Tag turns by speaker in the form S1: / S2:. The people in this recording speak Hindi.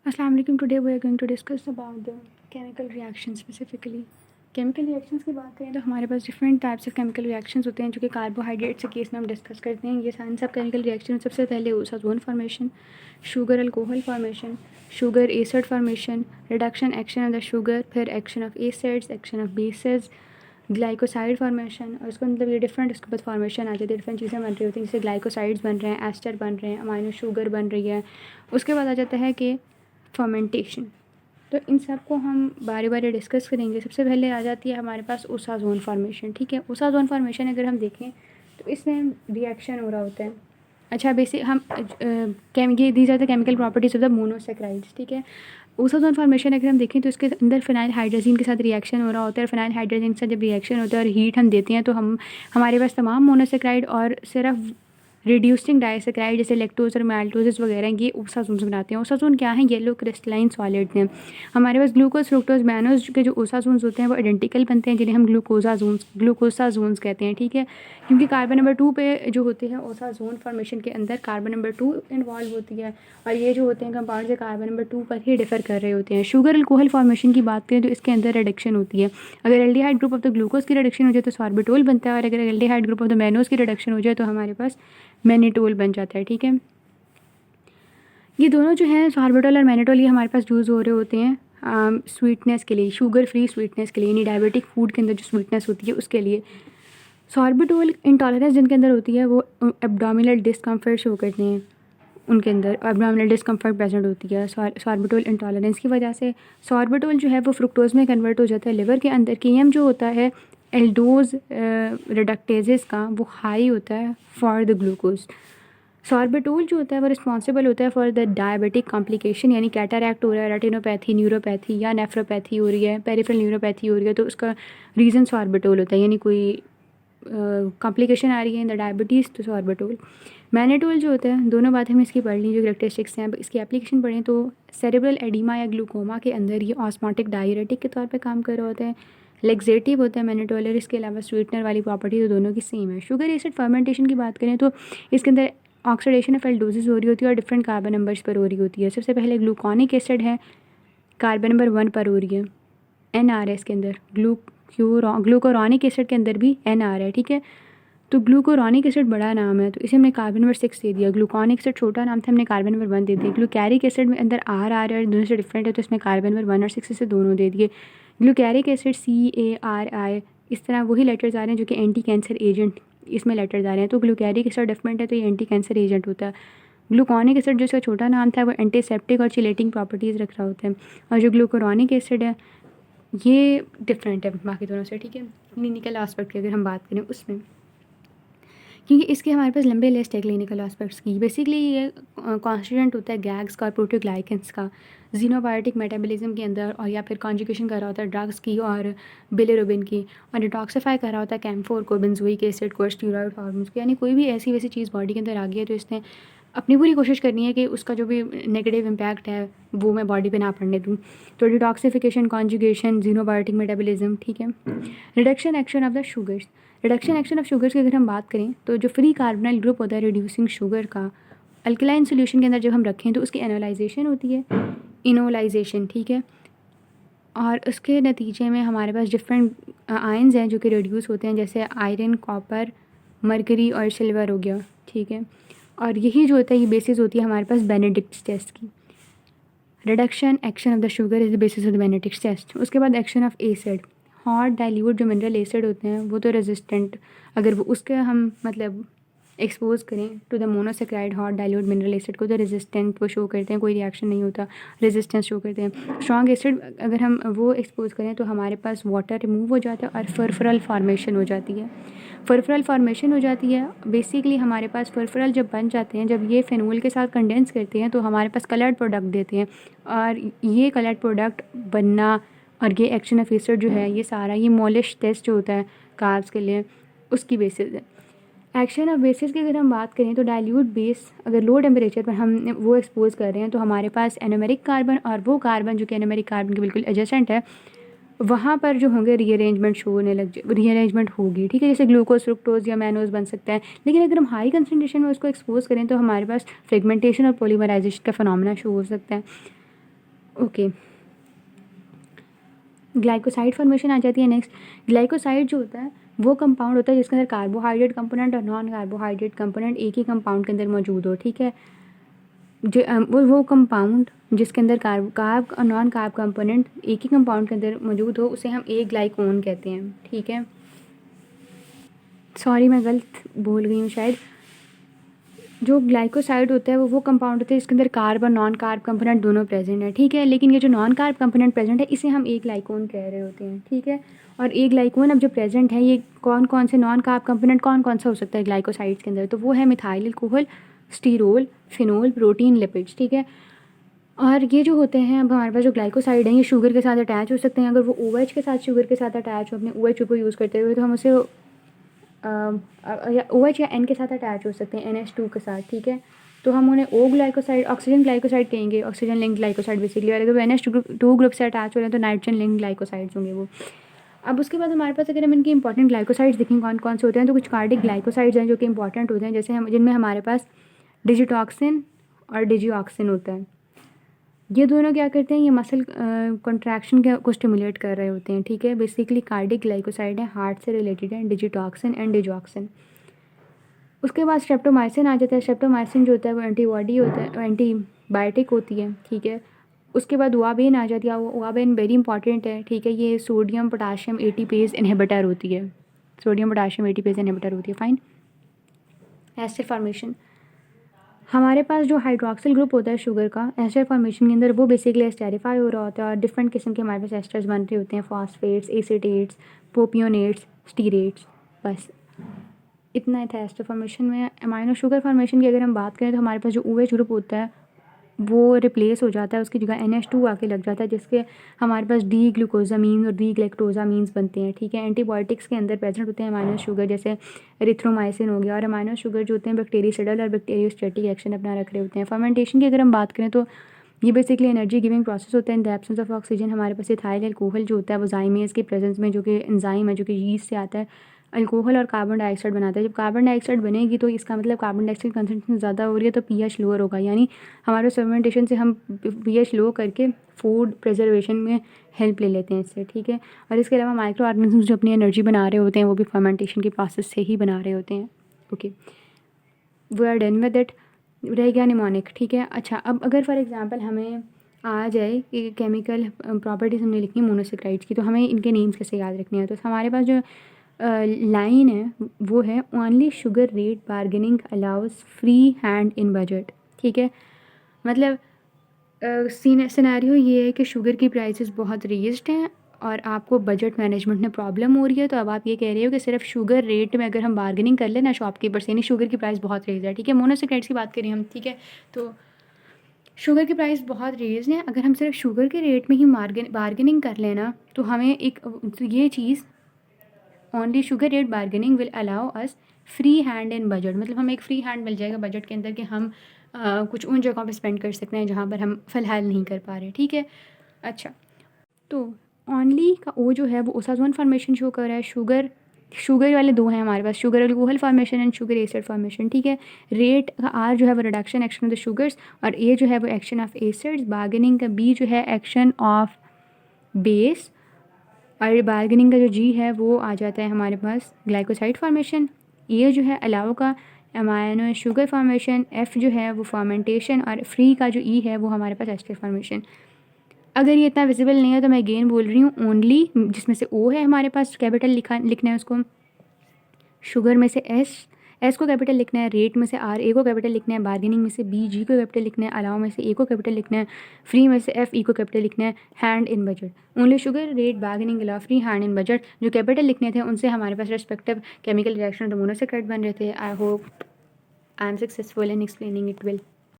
S1: Assalamu alaikum. Today we are going to discuss about the chemical reactions specifically. Chemical reactions की बात करें तो हमारे पास different types of chemical reactions होते हैं जो कि कार्बोहाइड्रेट्स के केस में हम डिस्कस करते हैं। ये सारे सब केमिकल रिएक्शन सबसे पहले ozone formation, sugar alcohol formation, sugar acid formation, reduction action of the sugar, फिर action of acids, action of bases, glycoside formation. और उसका मतलब ये डिफरेंट उसके बाद फॉर्मेशन आ जाती है, डिफरेंट चीज़ें बन रही होती हैं, जैसे ग्लाइकोसाइड्स बन रहे हैं, एस्टर बन रहे हैं, अमाइनो शुगर बन रही है। उसके बाद आ जाता है कि फर्मेंटेशन। तो इन सब को हम बारी बारी डिस्कस करेंगे। सबसे पहले आ जाती है हमारे पास ओज़ोन फॉर्मेशन। ठीक है, ओज़ोन फॉर्मेशन अगर हम देखें तो इसमें रिएक्शन हो रहा होता है। अच्छा, बेसिक हम ये these are the chemical properties of the monosaccharides. ठीक है, ओज़ोन फॉर्मेशन अगर हम देखें तो इसके अंदर फिनाइल हाइड्रोजन के साथ रिएक्शन हो रहा होता है। फिनाइल हाइड्रोजन के साथ जब रिएक्शन होता है और हीट हम देते हैं तो हमारे पास तमाम मोनोसेक्राइड और सिर्फ रिड्यूसिंग डाइसेक्राइड जैसे लैक्टोज और माल्टोजेस वगैरह ये ओसाजोन्स बनाते हैं। ओसाजोन क्या है? येलो क्रिस्टलाइन सॉलिड हैं। हमारे पास ग्लूकोज, फ्रुक्टोज, मैनोज के जो ओसाजोन्स होते हैं वो आइडेंटिकल बनते हैं, जिन्हें हम ग्लूकोसाजोन्स कहते हैं। ठीक है, क्योंकि कार्बन नंबर 2 पे जो होते हैं ओसाजोन फॉर्मेशन के अंदर कार्बन नंबर 2 इन्वॉल्व होती है, और ये जो होते हैं कंपाउंड से कार्बन नंबर 2 पर ही डिफर कर रहे होते हैं। शुगर अल्कोहल फॉर्मेशन की बात करें तो इसके अंदर रिडक्शन होती है। अगर aldehyde group of the glucose की रिडक्शन हो जाए तो सॉर्बिटोल बनता है, और अगर aldehyde group of the mannose की रिडक्शन हो जाए तो हमारे पास मैनिटोल बन जाता है। ठीक है, ये दोनों जो हैं सॉर्बिटोल और मैनिटोल, ये हमारे पास यूज़ हो रहे होते हैं स्वीटनेस के लिए, शुगर फ्री स्वीटनेस के लिए, यानी डायबिटिक फूड के अंदर जो स्वीटनेस होती है उसके लिए। सॉर्बिटोल इंटॉलरेंस जिनके अंदर होती है वो एब्डोमिनल डिस्कम्फर्ट शो करते हैं, उनके अंदर एब्डोमिनल डिस्कम्फर्ट प्रेजेंट होती है सॉर्बिटोल इंटॉलरेंस की वजह से। सॉर्बिटोल जो है वो फ्रुक्टोज में कन्वर्ट हो जाता है लिवर के अंदर। केएम जो होता है एल्डोज रिडक्टेजेस का, वो हाई होता है फॉर द ग्लूकोज। सॉर्बिटोल जो होता है वो रिस्पॉन्सिबल होता है फॉर द डायबिटिक कॉम्प्लिकेशन, यानी कैटरैक्ट हो रहा है, रेटिनोपैथी, न्यूरोपैथी या नेफ्रोपैथी हो रही है, पेरिफेरल न्यूरोपैथी हो रही है, तो उसका रीज़न सॉर्बिटोल होता है। यानी कोई कॉम्प्लिकेशन आ रही है इन द डायबिटीज़ तो सॉर्बिटोल। मैनिटोल जो होता है, दोनों बातें हमने इसकी पढ़ ली, जो करेक्टरिस्टिक्स हैं। इसकी एप्लीकेशन पढ़ें तो सेरेब्रल एडिमा या ग्लूकोमा के अंदर ये ऑस्मोटिक डायरेटिक के तौर पे काम कर रहा होता है, लेग्जेटिव होता है मैनिटोल, और इसके अलावा स्वीटनर वाली प्रॉपर्टी तो दोनों की सेम है। शुगर एसिड फर्मेंटेशन की बात करें तो इसके अंदर ऑक्सीडेशन ऑफ एल्डोसिस हो रही होती है और डिफरेंट कार्बन नंबर्स पर हो रही होती है। सबसे पहले ग्लूकोनिक एसिड है, कार्बन नंबर 1 पर हो रही है, NR है इसके अंदर। ग्लूकोरॉनिक एसिड के अंदर भी NR है। ठीक है, तो ग्लूकोरॉनिक एसिड बड़ा नाम है तो इसे हमने कार्बन नंबर 6 दे दिया। ग्लूकोनिक एसिड छोटा नाम था, हमने कार्बन नंबर 1 दे दिया। ग्लूकैरिक एसिड में अंदर R आ रहा है, दोनों से डिफरेंट है, तो इसमें कार्बन नंबर 1 और 6 से दोनों दे दिए। ग्लूकैरिक एसिड CARI, इस तरह वही लेटर्स आ रहे हैं जो कि एंटी कैंसर एजेंट इसमें लेटर्स आ रहे हैं। तो ग्लूकैरिक एसिड डिफरेंट है तो ये एंटी कैंसर एजेंट होता है। ग्लूकोनिक एसिड जो इसका छोटा नाम था वो एंटीसेप्टिक और चिलेटिंग प्रॉपर्टीज़ रख रहा होता है, और जो ग्लूकोरॉनिक एसिड है ये डिफरेंट है बाकी दोनों से। ठीक है, क्लिनिकल आस्पेक्ट की अगर हम बात करें उसमें, क्योंकि इसके हमारे पास लंबे लिस्ट है क्लिनिकल आस्पेक्ट्स की। बेसिकली ये कॉन्स्टिट्यूएंट होता है गैग्स का और प्रोटीग्लाइकेंस का जीनोबायोटिक मेटाबॉलिज्म के अंदर, और या फिर कॉन्जुगेशन कर रहा होता है ड्रग्स की और बिलिरुबिन की, और डिटॉक्सिफाई कर रहा होता है कैम्फोर को, बेंजोइक एसिड को, स्टीरॉयड हार्मोन्स को। यानी कोई भी ऐसी वैसी चीज़ बॉडी के अंदर आ गई है तो इसने अपनी पूरी कोशिश करनी है कि उसका जो भी नेगेटिव इम्पैक्ट है वो मैं बॉडी पे ना पड़ने दूँ। तो डिटॉक्सिफिकेशन, कॉन्जुगेशन, जीनोबायोटिक मेटाबॉलिज्म। ठीक है, reduction action of the sugars. Reduction action of sugars की अगर हम बात करें तो जो फ्री कार्बोनाइल ग्रुप होता है रिड्यूसिंग शुगर का, अल्कलाइन सोल्यूशन के अंदर जब हम रखें तो उसकी एनोलाइजेशन होती है, इनोलाइजेशन। ठीक है, और उसके नतीजे में हमारे पास डिफरेंट आयंस हैं जो कि रिड्यूस होते हैं, जैसे आयरन, कॉपर, मरकरी और सिल्वर हो गया। ठीक है, और यही जो होता है ये बेसिस होती है हमारे पास बेनेडिक्ट टेस्ट की। Reduction action of the sugar is the basis of the Benedict test. उसके बाद action of acid, hot dilute जो मिनरल एसिड होते हैं वो तो रेजिस्टेंट, अगर वो उसके हम मतलब एक्सपोज करें to the monosaccharide hot dilute mineral acid को तो रेजिस्टेंट वो शो करते हैं, कोई रिएक्शन नहीं होता, रेजिस्टेंस शो करते हैं। स्ट्रॉन्ग एसिड अगर हम वो एक्सपोज करें तो हमारे पास वाटर रिमूव हो जाता है और फरफरल फॉर्मेशन हो जाती है। फरफरल फॉर्मेशन हो जाती है, बेसिकली हमारे पास फरफरल जब बन जाते हैं, जब ये फेनोल के साथ कंडेंस करते हैं तो हमारे पास कलर्ड प्रोडक्ट देते हैं, और ये कलर्ड प्रोडक्ट बनना और ये एक्शन ऑफ एसिड जो है ये सारा ये मोलिश टेस्ट जो होता है कार्ब्स के लिए उसकी बेसिस है। एक्शन ऑफ बेसिस की अगर हम बात करें तो डाइल्यूट बेस अगर लो टेम्परेचर पर हम वो एक्सपोज कर रहे हैं तो हमारे पास एनोमेरिक कार्बन और वो कार्बन जो कि एनोमेरिक कार्बन के बिल्कुल एडजेसेंट है वहाँ पर जो होंगे रीअरेंजमेंट शो होने रीअरेंजमेंट होगी। ठीक है, जैसे ग्लूकोज, फ्रुक्टोज या मैनोज बन सकता है, लेकिन अगर हम हाई कंसनट्रेशन में उसको एक्सपोज करें तो हमारे पास फ्रेगमेंटेशन और पॉलीमराइजेशन का फिनोमेना शो हो सकता है। ओके, ग्लाइकोसाइड फॉर्मेशन आ जाती है नेक्स्ट। ग्लाइकोसाइड जो होता है वो कंपाउंड होता है जिसके अंदर कार्बोहाइड्रेट कंपोनेंट और नॉन कार्बोहाइड्रेट कंपोनेंट एक ही कंपाउंड के अंदर मौजूद हो, ठीक है। जो वो कंपाउंड जिसके अंदर कार्ब और नॉन कार्ब कंपोनेंट एक ही कंपाउंड के अंदर मौजूद हो उसे हम एक ग्लाइकोन कहते हैं, ठीक है। सॉरी मैं गलत बोल गई हूँ शायद। जो ग्लाइकोसाइड होता है वो कंपाउंड होता है जिसके अंदर कार्ब और नॉन कार्ब कंपोनेंट दोनों प्रेजेंट है, ठीक है। लेकिन ये जो नॉन कार्ब कंपोनेंट प्रेजेंट है इसे हम एक ग्लाइकोन कह रहे होते हैं, ठीक है। और एक ग्लाइकोन अब जो प्रेजेंट है ये कौन कौन से नॉन कार्ब कंपोनेंट कौन कौन सा हो सकता है ग्लाइकोसाइड्स के अंदर, तो वो है methyl alcohol, sterol, phenol, protein, lipids, ठीक है। और ये जो होते हैं अब हमारे पास जो ग्लाइकोसाइड हैं ये शुगर के साथ अटैच हो सकते हैं। अगर वो OH के साथ शुगर के साथ अटैच हो अपने OH को यूज़ करते हुए तो हम उसे OH या N के साथ अटैच हो सकते हैं NH2 के साथ, ठीक है। तो हम उन्हें O ग्लाइकोसाइड ऑक्सीजन ग्लाइकोसाइड कहेंगे, ऑक्सीजन लिंक ग्लाइकोसाइड बेसिकली। और अगर वो NH2 ग्रुप से अटैच हो रहे हैं तो नाइट्रोजन लिंक ग्लाइकोसाइड्स होंगे वो। अब उसके बाद हमारे पास अगर हम इनके इंपॉर्टेंट ग्लाइकोसाइड्स देखें कौन कौन से होते हैं तो कुछ कार्डिक ग्लाइकोसाइड्स हैं जो कि इंपॉर्टेंट होते हैं, जैसे हम जिनमें हमारे पास डिजिटॉक्सिन और डिजिऑक्सिन होता है। ये दोनों क्या करते हैं, ये मसल कॉन्ट्रैक्शन को स्टिमुलेट कर रहे होते हैं, ठीक है। बेसिकली कार्डिक ग्लाइकोसाइड है, हार्ट से रिलेटेड है, डिजिटॉक्सिन एंड डिजॉक्सिन। उसके बाद स्ट्रेप्टोमाइसिन आ जाता है। स्ट्रेप्टोमाइसिन जो होता है वो एंटीबॉडी होता है, एंटीबायोटिक होती है, ठीक है। उसके बाद उआबेन आ जाती है। उआबेन वेरी इंपॉर्टेंट है, ठीक है। ये सोडियम पोटाशियम एटीपेज इनहिबिटर होती है, सोडियम पोटाशियम एटीपेज इनहिबिटर होती है, फाइन। एस्टर फॉर्मेशन, हमारे पास जो हाइड्रोक्सिल ग्रुप होता है शुगर का एस्टर फॉर्मेशन के अंदर वो बेसिकली एस्टेरिफाई हो रहा होता है और डिफरेंट किस्म के हमारे पास एस्टर्स बन रहे होते हैं, फॉस्फेट्स, एसीटेट्स, प्रोपियोनेट्स, स्टीरेट्स, बस इतना ही था एस्टर फॉर्मेशन में। अमाइनो शुगर फॉर्मेशन की अगर हम बात करें तो हमारे पास जो OH ग्रुप होता है वो रिप्लेस हो जाता है, उसकी जगह NH2 आके लग जाता है जिसके हमारे पास डी ग्लूकोजामीन और डी ग्लाइक्टोजामीन्स बनते हैं, ठीक है। एंटीबायोटिक्स के अंदर प्रेजेंट होते हैं अमाइनो शुगर, जैसे एरिथ्रोमाइसिन हो गया। और अमाइनो शुगर जो होते हैं बैक्टीरियासाइडल और बैक्टीरियोस्टैटिक एक्शन अपना रख रहे होते हैं। फर्मेंटेशन की अगर हम बात करें तो ये बेसिकली एनर्जी गिविंग प्रोसेस होता है। In the absence of oxygen हमारे पास इथाइल अल्कोहल जो होता है वो जाइमेज के प्रेजेंस में, जो कि एंजाइम है जो कि यीस्ट से आता है, अल्कोहल और कार्बन डाइऑक्साइड बनाता है। जब कार्बन डाइऑक्साइड बनेगी तो इसका मतलब कार्बन डाइऑक्साइड कंसंट्रेशन ज़्यादा हो रही है तो pH लोअर होगा, यानी हमारे फर्मेंटेशन से हम pH लो करके फूड प्रिजर्वेशन में हेल्प ले लेते हैं इससे, ठीक है। और इसके अलावा माइक्रो ऑर्गेनिज्म जो अपनी एनर्जी बना रहे होते हैं वो भी फर्मेंटेशन के प्रोसेस से ही बना रहे होते हैं, okay. We are done with it. रह गया निमोनिक, ठीक है। अच्छा, अब अगर फॉर एग्जांपल हमें आ जाए कि केमिकल प्रॉपर्टीज़ हमने लिखनी है मोनोसेक्राइड्स की तो हमें इनके नेम्स कैसे याद रखने हैं। तो हमारे पास जो लाइन है वो है only sugar rate bargaining allows free hand in budget, ठीक है। मतलब सिनेरियो ये है कि शुगर की प्राइसेस बहुत रेज्ड हैं और आपको बजट मैनेजमेंट में प्रॉब्लम हो रही है, तो अब आप ये कह रहे हो कि सिर्फ शुगर रेट में अगर हम बार्गेनिंग कर लें ना शॉपकीपर से, नहीं शुगर की प्राइस बहुत रेज है, ठीक है। मोनोसेक्राइड्स की बात करें हम, ठीक है। तो शुगर की प्राइस बहुत रेज है, अगर हम सिर्फ शुगर के रेट में ही बार्गेनिंग कर लेना तो हमें एक ये चीज़ only sugar rate bargaining will allow us free hand in budget, मतलब हमें एक फ्री हैंड मिल जाएगा बजट के अंदर कि हम कुछ उन जगहों पे स्पेंड कर सकते हैं जहाँ पर हम फ़िलहाल नहीं कर पा रहे, ठीक है। अच्छा, तो ओनली का ओ जो है वो ओसाजोन फॉर्मेशन शो कर रहा है। शुगर वाले दो हैं हमारे पास, sugar alcohol formation and sugar acid formation, ठीक है। रेट का आर जो है वो reduction action of the sugars और ए जो है वो एक्शन ऑफ एसिड्स। बार्गेनिंग का बी जो है एक्शन ऑफ बेस और बार्गेनिंग का जो जी है वो आ जाता है हमारे पास ग्लाइकोसाइड फॉर्मेशन। ये जो है अलाउ का अमाइनो शुगर फॉर्मेशन, एफ जो है वो फॉर्मेंटेशन और फ्री का जो ई है वो हमारे पास एस्टर फॉर्मेशन। अगर ये इतना विजिबल नहीं है तो मैं अगेन बोल रही हूँ, ओनली जिसमें से ओ है हमारे पास कैपिटल लिखना है उसको, शुगर में से एस को कैपिटल लिखना है, रेट में से आर ए को कैपिटल लिखना है, बार्गेनिंग में से बी जी को कैपिटल लिखना है, अलाउ में से ए को कैपिटल लिखना है, फ्री में से एफ ई को कैपिटल लिखना है, hand in budget. Only sugar rate bargaining allow free hand in budget जो कैपिटल लिखने थे उनसे हमारे पास रेस्पेक्टिव केमिकल रिएक्शन मोनोसेक्राइड बन रहे थे। I hope I am successful in explaining it well.